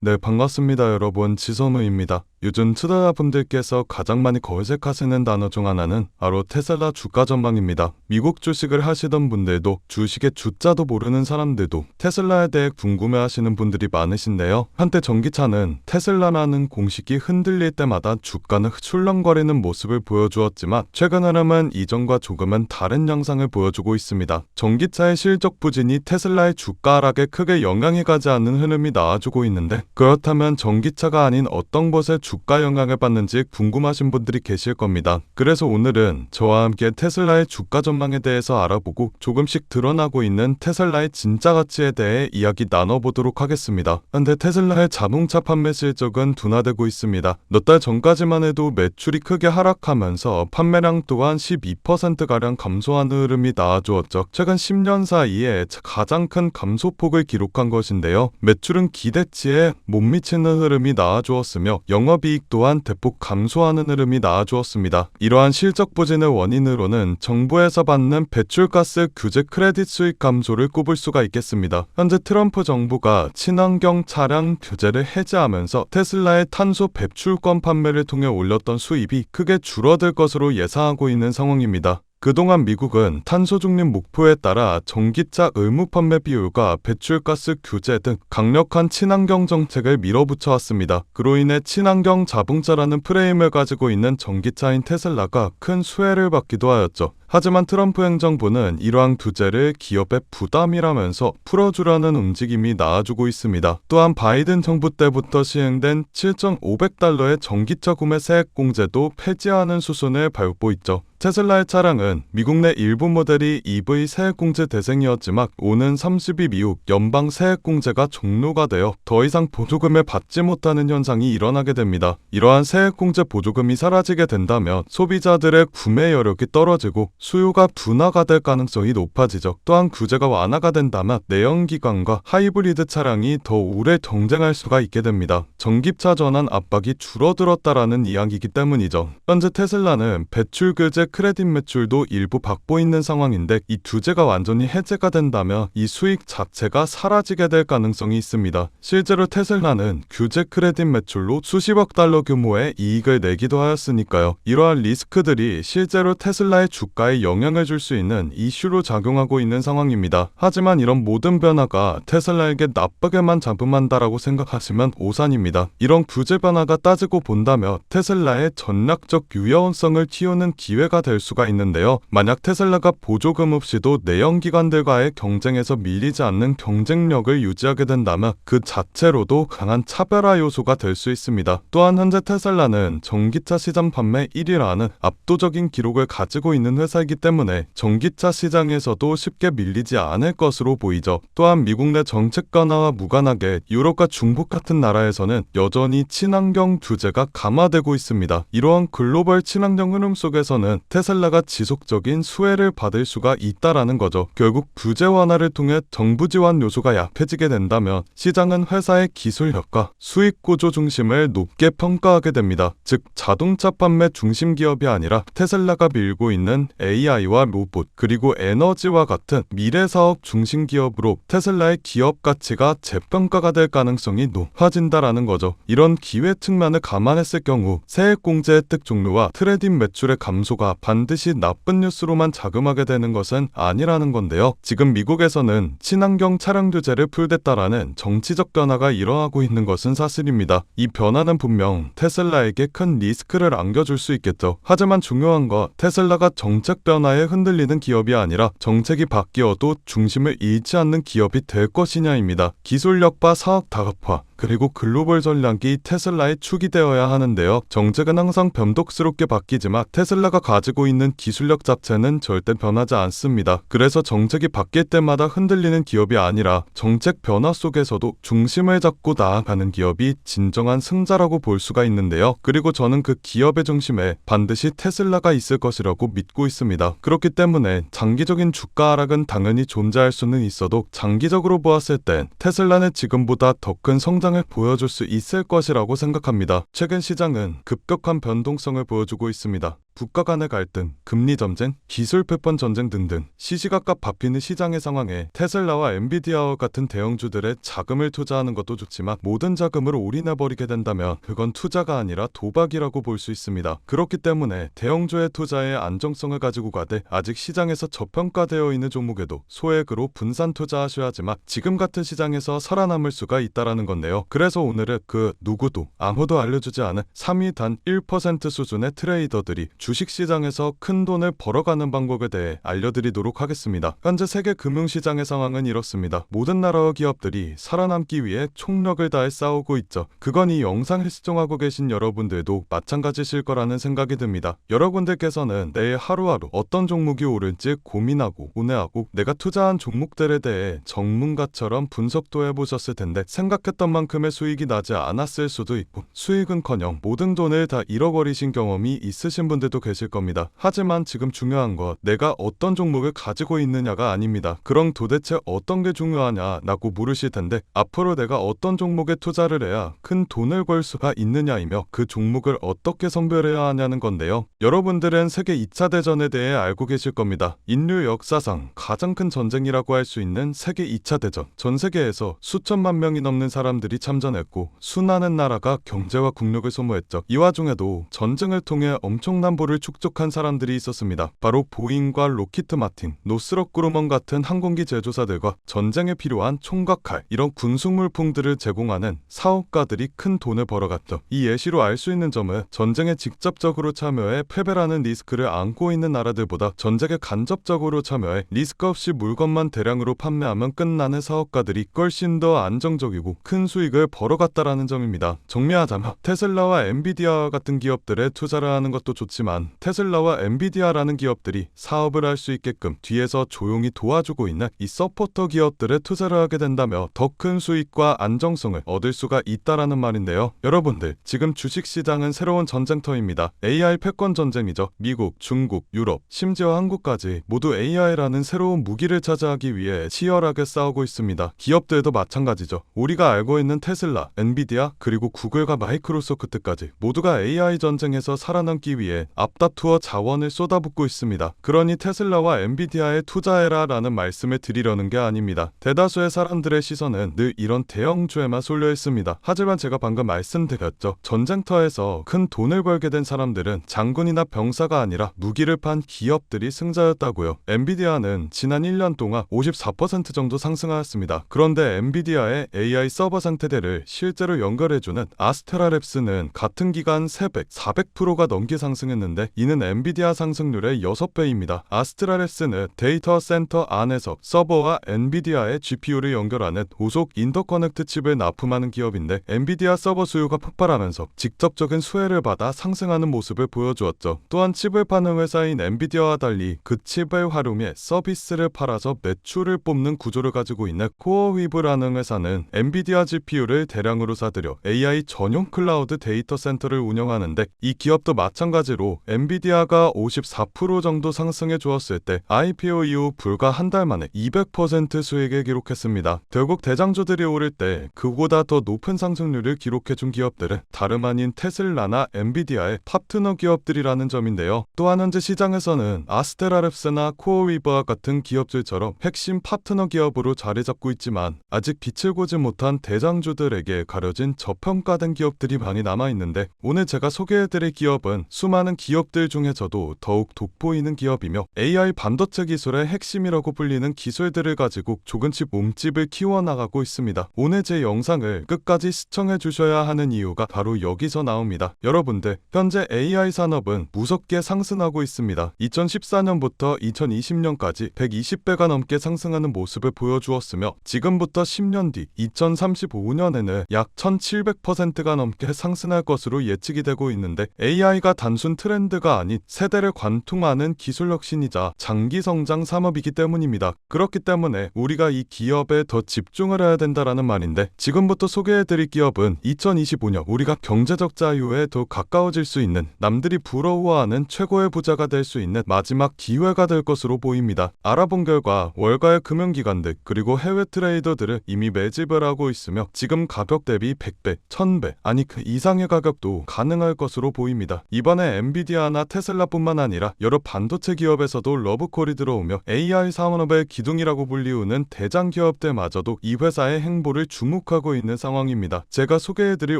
네, 반갑습니다, 여러분. 지선우입니다. 요즘 투자자분들께서 가장 많이 검색하시는 단어 중 하나는 바로 테슬라 주가 전망입니다. 미국 주식을 하시던 분들도 주식의 주자도 모르는 사람들도 테슬라에 대해 궁금해하시는 분들이 많으신데요. 한때 전기차는 테슬라라는 공식이 흔들릴 때마다 주가는 출렁거리는 모습을 보여주었지만 최근 흐름은 이전과 조금은 다른 양상을 보여주고 있습니다. 전기차의 실적 부진이 테슬라의 주가 하락에 크게 영향이 가지 않는 흐름이 나와주고 있는데, 그렇다면 전기차가 아닌 어떤 것에 주가 영향을 받는지 궁금하신 분들이 계실 겁니다. 그래서 오늘은 저와 함께 테슬라의 주가 전망에 대해서 알아보고 조금씩 드러나고 있는 테슬라의 진짜 가치에 대해 이야기 나눠보도록 하겠습니다. 현재 테슬라의 자동차 판매 실적은 둔화되고 있습니다. 몇 달 전까지만 해도 매출이 크게 하락하면서 판매량 또한 12%가량 감소하는 흐름이 나와주었죠. 최근 10년 사이에 가장 큰 감소폭을 기록한 것인데요. 매출은 기대치에 못 미치는 흐름이 나와주었으며 영업이익 또한 대폭 감소하는 흐름이 나와주었습니다. 이러한 실적 부진의 원인으로는 정부에서 받는 배출가스 규제 크레딧 수익 감소를 꼽을 수가 있겠습니다. 현재 트럼프 정부가 친환경 차량 규제를 해제하면서 테슬라의 탄소 배출권 판매를 통해 올렸던 수입이 크게 줄어들 것으로 예상하고 있는 상황입니다. 그동안 미국은 탄소 중립 목표에 따라 전기차 의무 판매 비율과 배출가스 규제 등 강력한 친환경 정책을 밀어붙여 왔습니다. 그로 인해 친환경 자동차라는 프레임을 가지고 있는 전기차인 테슬라가 큰 수혜를 받기도 하였죠. 하지만 트럼프 행정부는 이러한 규제를 기업의 부담이라면서 풀어주려는 움직임이 나와주고 있습니다. 또한 바이든 정부 때부터 시행된 7,500달러의 전기차 구매 세액 공제도 폐지하는 수순을 밟고 있죠. 테슬라의 차량은 미국 내 일부 모델이 EV 세액공제 대상이었지만 오는 30일 이후 연방 세액공제가 종료가 되어 더 이상 보조금을 받지 못하는 현상이 일어나게 됩니다. 이러한 세액공제 보조금이 사라지게 된다면 소비자들의 구매 여력이 떨어지고 수요가 둔화가 될 가능성이 높아지죠. 또한 규제가 완화가 된다면 내연기관과 하이브리드 차량이 더 오래 경쟁할 수가 있게 됩니다. 전기차 전환 압박이 줄어들었다라는 이야기이기 때문이죠. 현재 테슬라는 배출 규제 크레딧 매출도 일부 받고 있는 상황인데, 이 규제가 완전히 해제가 된다면 이 수익 자체가 사라지게 될 가능성이 있습니다. 실제로 테슬라는 규제 크레딧 매출로 수십억 달러 규모의 이익을 내기도 하였으니까요. 이러한 리스크들이 실제로 테슬라의 주가에 영향을 줄 수 있는 이슈로 작용하고 있는 상황입니다. 하지만 이런 모든 변화가 테슬라에게 나쁘게만 작용한다라고 생각하시면 오산입니다. 이런 규제 변화가 따지고 본다면 테슬라의 전략적 유연성을 키우는 기회가 될 수가 있는데요. 만약 테슬라가 보조금 없이도 내연기관들과의 경쟁에서 밀리지 않는 경쟁력을 유지하게 된다면 그 자체로도 강한 차별화 요소가 될 수 있습니다. 또한 현재 테슬라는 전기차 시장 판매 1위라는 압도적인 기록을 가지고 있는 회사이기 때문에 전기차 시장에서도 쉽게 밀리지 않을 것으로 보이죠. 또한 미국 내 정책 변화와 무관하게 유럽과 중국 같은 나라에서는 여전히 친환경 규제가 강화되고 있습니다. 이러한 글로벌 친환경 흐름 속에서는 테슬라가 지속적인 수혜를 받을 수가 있다라는 거죠. 결국 규제 완화를 통해 정부 지원 요소가 약해지게 된다면 시장은 회사의 기술력과 수익 구조 중심을 높게 평가하게 됩니다. 즉 자동차 판매 중심 기업이 아니라 테슬라가 밀고 있는 AI와 로봇 그리고 에너지와 같은 미래 사업 중심 기업으로 테슬라의 기업 가치가 재평가가 될 가능성이 높아진다라는 거죠. 이런 기회 측면을 감안했을 경우 세액 공제 혜택 종료와 트레이딩 매출의 감소가 반드시 나쁜 뉴스로만 자금하게 되는 것은 아니라는 건데요. 지금 미국에서는 친환경 차량 규제를 풀겠다라는 정치적 변화가 일어나고 있는 것은 사실입니다. 이 변화는 분명 테슬라에게 큰 리스크를 안겨줄 수 있겠죠. 하지만 중요한 건 테슬라가 정책 변화에 흔들리는 기업이 아니라 정책이 바뀌어도 중심을 잃지 않는 기업이 될 것이냐입니다. 기술력과 사업 다각화 그리고 글로벌 전략이 테슬라의 축이 되어야 하는데요. 정책은 항상 변덕스럽게 바뀌지만 테슬라가 가지고 있는 기술력 자체는 절대 변하지 않습니다. 그래서 정책이 바뀔 때마다 흔들리는 기업이 아니라 정책 변화 속에서도 중심을 잡고 나아가는 기업이 진정한 승자라고 볼 수가 있는데요. 그리고 저는 그 기업의 중심에 반드시 테슬라가 있을 것이라고 믿고 있습니다. 그렇기 때문에 장기적인 주가 하락은 당연히 존재할 수는 있어도 장기적으로 보았을 땐 테슬라는 지금보다 더 큰 성장 성장을 보여줄 수 있을 것이라고 생각합니다. 최근 시장은 급격한 변동성을 보여주고 있습니다. 국가 간의 갈등, 금리 전쟁, 기술 패권 전쟁 등등 시시각각 바뀌는 시장의 상황에 테슬라와 엔비디아와 같은 대형주들의 자금을 투자하는 것도 좋지만 모든 자금을 올인해버리게 된다면 그건 투자가 아니라 도박이라고 볼 수 있습니다. 그렇기 때문에 대형주의 투자에 안정성을 가지고 가되 아직 시장에서 저평가되어 있는 종목에도 소액으로 분산 투자하셔야지만 지금 같은 시장에서 살아남을 수가 있다라는 건데요. 그래서 오늘은 그 누구도 아무도 알려주지 않은 3위 단 1% 수준의 트레이더들이 주식시장에서 큰 돈을 벌어가는 방법에 대해 알려드리도록 하겠습니다. 현재 세계 금융시장의 상황은 이렇습니다. 모든 나라와 기업들이 살아남기 위해 총력을 다해 싸우고 있죠. 그건 이 영상을 시청하고 계신 여러분들도 마찬가지실 거라는 생각이 듭니다. 여러분들께서는 내일 하루하루 어떤 종목이 오를지 고민하고 고뇌하고 내가 투자한 종목들에 대해 전문가처럼 분석도 해보셨을 텐데 생각했던 만큼의 수익이 나지 않았을 수도 있고 수익은커녕 모든 돈을 다 잃어버리신 경험이 있으신 분들도 계실 겁니다. 하지만 지금 중요한 건 내가 어떤 종목을 가지고 있느냐가 아닙니다. 그럼 도대체 어떤 게 중요하냐라고 물으실 텐데 앞으로 내가 어떤 종목에 투자를 해야 큰 돈을 벌 수가 있느냐이며 그 종목을 어떻게 선별해야 하냐는 건데요. 여러분들은 세계 2차 대전에 대해 알고 계실 겁니다. 인류 역사상 가장 큰 전쟁이라고 할 수 있는 세계 2차 대전. 전 세계에서 수천만 명이 넘는 사람들이 참전했고 수많은 나라가 경제와 국력을 소모했죠. 이 와중에도 전쟁을 통해 엄청난 부를 축적한 사람들이 있었습니다. 바로 보잉과 로키트 마틴, 노스럽 그루먼 같은 항공기 제조사들과 전쟁에 필요한 총과 칼, 이런 군수물품들을 제공하는 사업가들이 큰 돈을 벌어갔죠. 이 예시로 알 수 있는 점은 전쟁에 직접적으로 참여해 패배라는 리스크를 안고 있는 나라들보다 전쟁에 간접적으로 참여해 리스크 없이 물건만 대량으로 판매하면 끝나는 사업가들이 훨씬 더 안정적이고 큰 수익을 벌어갔다라는 점입니다. 정리하자면 테슬라와 엔비디아 같은 기업들에 투자를 하는 것도 좋지만 테슬라와 엔비디아라는 기업들이 사업을 할 수 있게끔 뒤에서 조용히 도와주고 있는 이 서포터 기업들에 투자를 하게 된다면 더 큰 수익과 안정성을 얻을 수가 있다라는 말인데요. 여러분들 지금 주식시장은 새로운 전쟁터입니다. AI 패권 전쟁이죠. 미국, 중국, 유럽, 심지어 한국까지 모두 AI라는 새로운 무기를 차지하기 위해 치열하게 싸우고 있습니다. 기업들도 마찬가지죠. 우리가 알고 있는 테슬라, 엔비디아, 그리고 구글과 마이크로소프트까지 모두가 AI 전쟁에서 살아남기 위해 앞다투어 자원을 쏟아붓고 있습니다. 그러니 테슬라와 엔비디아에 투자해라 라는 말씀을 드리려는 게 아닙니다. 대다수의 사람들의 시선은 늘 이런 대형주에만 쏠려 있습니다. 하지만 제가 방금 말씀드렸죠. 전쟁터에서 큰 돈을 벌게 된 사람들은 장군이나 병사가 아니라 무기를 판 기업들이 승자였다고요. 엔비디아는 지난 1년 동안 54% 정도 상승하였습니다. 그런데 엔비디아의 AI 서버 상태들을 실제로 연결해주는 아스테라랩스는 같은 기간 300, 400%가 넘게 상승했는데 이는 엔비디아 상승률의 6배입니다. 아스테라랩스는 데이터 센터 안에서 서버와 엔비디아의 GPU를 연결하는 고속 인터커넥트 칩을 납품하는 기업인데 엔비디아 서버 수요가 폭발하면서 직접적인 수혜를 받아 상승하는 모습을 보여주었죠. 또한 칩을 파는 회사인 엔비디아와 달리 그 칩을 활용해 서비스를 팔아서 매출을 뽑는 구조를 가지고 있는 코어위브라는 회사는 엔비디아 GPU를 대량으로 사들여 AI 전용 클라우드 데이터 센터를 운영하는데 이 기업도 마찬가지로 엔비디아가 54% 정도 상승해 주었을 때 IPO 이후 불과 한 달 만에 200% 수익을 기록했습니다. 결국 대장주들이 오를 때 그보다 더 높은 상승률을 기록해준 기업들은 다름 아닌 테슬라나 엔비디아의 파트너 기업들이라는 점인데요. 또한 현재 시장에서는 아스테라랩스나 코어위버와 같은 기업들처럼 핵심 파트너 기업으로 자리 잡고 있지만 아직 빛을 보지 못한 대장주들에게 가려진 저평가된 기업들이 많이 남아있는데 오늘 제가 소개해드릴 기업은 수많은 기업들 중에서도 더욱 돋보이는 기업이며 AI 반도체 기술의 핵심이라고 불리는 기술들을 가지고 조금씩 몸집을 키워나가고 있습니다. 오늘 제 영상을 끝까지 시청해 주셔야 하는 이유가 바로 여기서 나옵니다. 여러분들 현재 AI 산업은 무섭게 상승하고 있습니다. 2014년부터 2020년까지 120배가 넘게 상승하는 모습을 보여주었으며 지금부터 10년 뒤 2035년에는 약 1700%가 넘게 상승할 것으로 예측이 되고 있는데 AI가 단순 트렌드가 아닌 세대를 관통하는 기술 혁신이자 장기 성장 산업이기 때문입니다. 그렇기 때문에 우리가 이 기업에 더 집중을 해야 된다라는 말인데 지금부터 소개해드릴 기업은 2025년 우리가 경제적 자유에 더 가까워질 수 있는 남들이 부러워하는 최고의 부자가 될 수 있는 마지막 기회가 될 것으로 보입니다. 알아본 결과 월가의 금융기관들 그리고 해외 트레이더들은 이미 매집을 하고 있으며 지금 가격 대비 100배, 1000배, 아니 그 이상의 가격도 가능할 것으로 보입니다. 이번에 엔비디아나 테슬라뿐만 아니라 여러 반도체 기업에서도 러브콜이 들어오며 AI 산업의 기둥이라고 불리우는 대장 기업들마저도 이 회사의 행보를 주목하고 있는 상황입니다. 제가 소개해드릴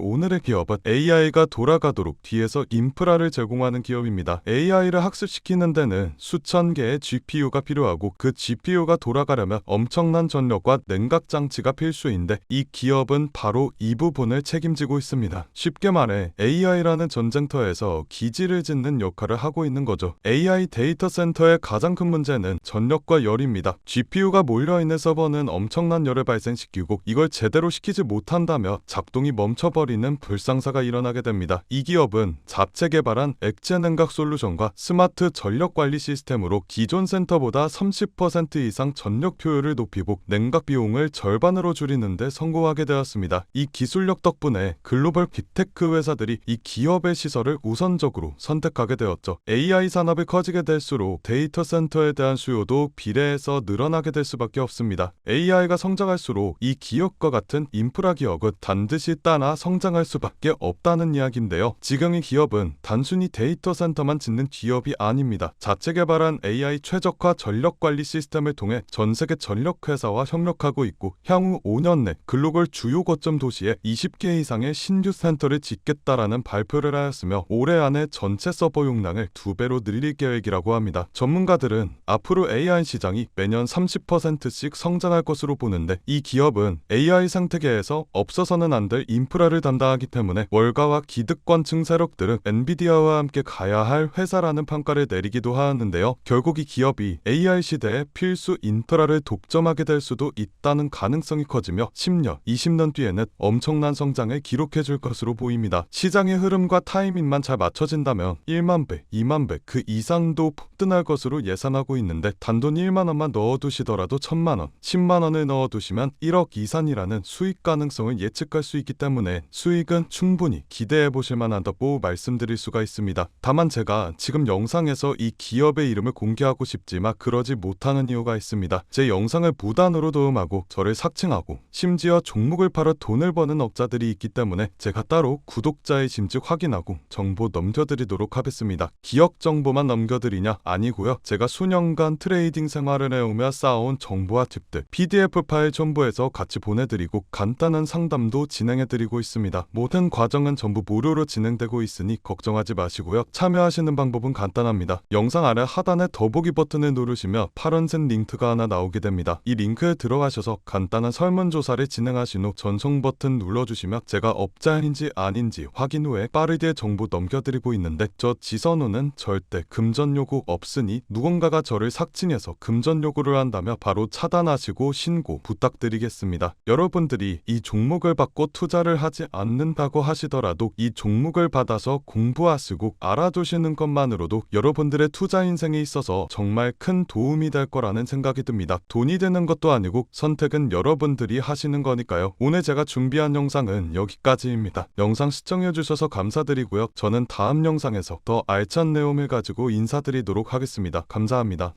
오늘의 기업은 AI가 돌아가도록 뒤에서 인프라를 제공하는 기업입니다. AI를 학습시키는 데는 수천 개의 GPU가 필요하고 그 GPU가 돌아가려면 엄청난 전력과 냉각 장치가 필수인데 이 기업은 바로 이 부분을 책임지고 있습니다. 쉽게 말해 AI라는 전쟁터에서 기지를 짓는 역할을 하고 있는 거죠. AI 데이터 센터의 가장 큰 문제는 전력과 열입니다. GPU가 몰려있는 서버는 엄청난 열을 발생시키고 이걸 제대로 시키지 못한다며 작동이 멈춰버리는 불상사가 일어나게 됩니다. 이 기업은 자체 개발한 액체 냉각 솔루션과 스마트 전력 관리 시스템으로 기존 센터보다 30% 이상 전력 효율을 높이고 냉각 비용을 절반으로 줄이는 데 성공하게 되었습니다. 이 기술력 덕분에 글로벌 빅테크 회사들이 이 기업의 시설을 우선적으로 선택하게 되었죠. AI 산업이 커지게 될수록 데이터 센터에 대한 수요도 비례해서 늘어나게 될 수밖에 없습니다. AI가 성장할수록 이 기업과 같은 인프라 기업은 반드시 따라 성장할 수밖에 없다는 이야기인데요. 지금 이 기업은 단순히 데이터 센터만 짓는 기업이 아닙니다. 자체 개발한 AI 최적화 전력 관리 시스템을 통해 전 세계 전력 회사와 협력하고 있고 향후 5년 내 글로벌 주요 거점 도시에 20개 이상의 신규 센터를 짓겠다라는 발표를 하였으며 올해 안에 전체 서버 용량을 2배로 늘릴 계획이라고 합니다. 전문가들은 앞으로 AI 시장이 매년 30%씩 성장할 것으로 보는데 이 기업은 AI 생태계에서 없어서는 안 될 인프라를 담당하기 때문에 월가와 기득권층 세력들은 엔비디아와 함께 가야 할 회사라는 평가를 내리기도 하는데요. 결국 이 기업이 AI 시대에 필수 인프라를 독점하게 될 수도 있다는 가능성이 커지며 10년, 20년 뒤에는 엄청난 성장을 기록해 줄 것으로 보입니다. 시장의 흐름과 타이밍만 잘 맞춰진다면 1만 배, 2만 배 그 이상도 폭등할 것으로 예상하고 있는데 단돈 1만 원만 넣어두시더라도 1000만 원, 10만 원을 넣어두시면 1억 이상이라는 수익 가능성을 예측할 수 있기 때문에 수익은 충분히 기대해 보실 만하다고 말씀드릴 수가 있습니다. 다만 제가 지금 영상에서 이 기업의 이름을 공개하고 싶지만 그러지 못하는 이유가 있습니다. 제 영상을 무단으로 도움하고 저를 삭칭하고 심지어 종목을 팔아 돈을 버는 업자들이 있기 때문에 제가 따로 구독자의 짐즉 확인하고 정보 넘겨드리도록 하겠습니다. 기업 정보만 넘겨드리냐? 아니고요. 제가 수년간 트레이딩 생활을 해오며 쌓아온 정보와 팁들 PDF 파일 첨부해서 같이 보내드리고 간단한 상담도 진행해드리고 있습니다. 모든 과정은 전부 무료로 진행되고 있으니 걱정하지 마시고요. 참여하시는 방법은 간단합니다. 영상 아래 하단에 더보기 버튼을 누르시면 파란색 링크가 하나 나오게 됩니다. 이 링크에 들어가셔서 간단한 설문조사를 진행하신 후 전송 버튼 눌러주시면 제가 업자인지 아닌지 확인 후에 빠르게 정보 넘겨드리고 있는데 저 지선우는 절대 금전 요구 없으니 누군가가 저를 삭칭해서 금전 요구를 한다면 바로 차단하시고 신고 부탁드리겠습니다. 여러분들이 이 종목을 받고 투자를 하지 않는다고 하시더라도 이 종목을 받아서 공부하시고 알아두시는 것만으로도 여러분들의 투자 인생에 있어서 정말 큰 도움이 될 거라는 생각이 듭니다. 돈이 되는 것도 아니고 선택은 여러분들이 하시는 거니까요. 오늘 제가 준비한 영상은 여기까지입니다. 영상 시청해주셔서 감사드리고요. 저는 다음 영상에서 더 알찬 내용을 가지고 인사드리도록 하겠습니다. 감사합니다.